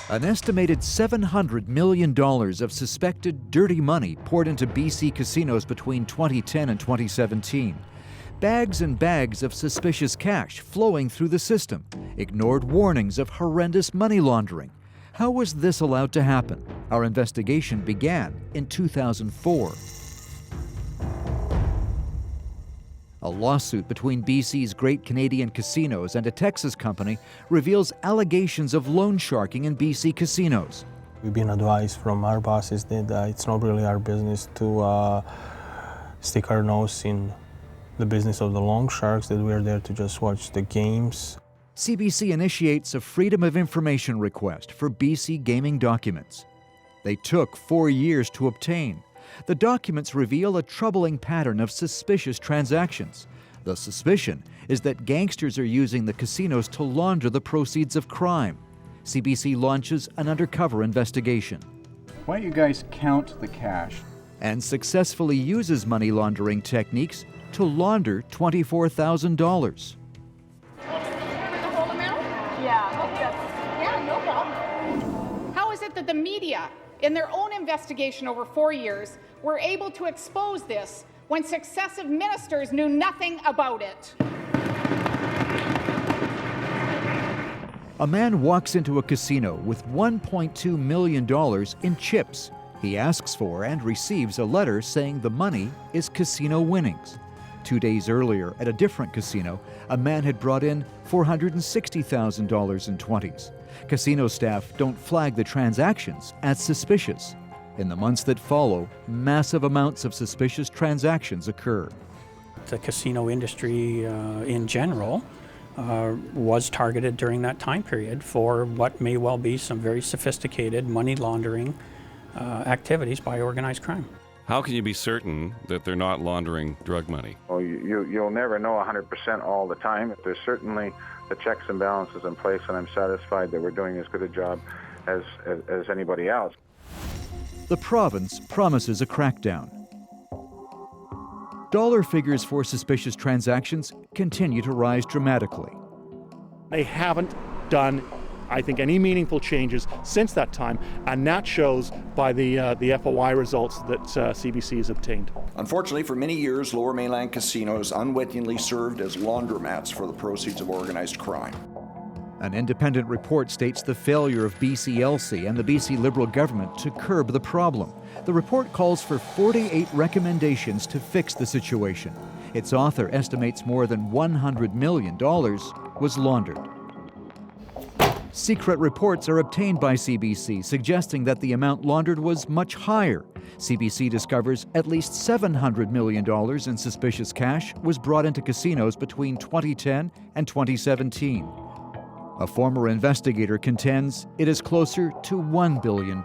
An estimated $700 million of suspected dirty money poured into BC casinos between 2010 and 2017. Bags and bags of suspicious cash flowing through the system, ignored warnings of horrendous money laundering. How was this allowed to happen? Our investigation began in 2004. A lawsuit between BC's Great Canadian Casinos and a Texas company reveals allegations of loan sharking in BC casinos. We've been advised from our bosses that it's not really our business to stick our nose in the business of the loan sharks, that we're there to just watch the games. CBC initiates a Freedom of Information request for BC gaming documents. They took 4 years to obtain. The documents reveal a troubling pattern of suspicious transactions. The suspicion is that gangsters are using the casinos to launder the proceeds of crime. CBC launches an undercover investigation. Why don't you guys count the cash? And successfully uses money laundering techniques to launder $24,000. Yeah, no problem. How is it that the media, in their own investigation over 4 years, were able to expose this when successive ministers knew nothing about it? A man walks into a casino with $1.2 million in chips. He asks for and receives a letter saying the money is casino winnings. 2 days earlier, at a different casino, a man had brought in $460,000 in 20s. Casino staff don't flag the transactions as suspicious. In the months that follow, massive amounts of suspicious transactions occur. The casino industry in general was targeted during that time period for what may well be some very sophisticated money laundering activities by organized crime. How can you be certain that they're not laundering drug money? Well, you'll never know 100% all the time. There's certainly the checks and balances in place, and I'm satisfied that we're doing as good a job as anybody else. The province promises a crackdown. Dollar figures for suspicious transactions continue to rise dramatically. They haven't done, I think, any meaningful changes since that time, and that shows by the FOI results that CBC has obtained. Unfortunately, for many years, Lower Mainland casinos unwittingly served as laundromats for the proceeds of organized crime. An independent report states the failure of BCLC and the BC Liberal government to curb the problem. The report calls for 48 recommendations to fix the situation. Its author estimates more than $100 million was laundered. Secret reports are obtained by CBC suggesting that the amount laundered was much higher. CBC discovers at least $700 million in suspicious cash was brought into casinos between 2010 and 2017. A former investigator contends it is closer to $1 billion.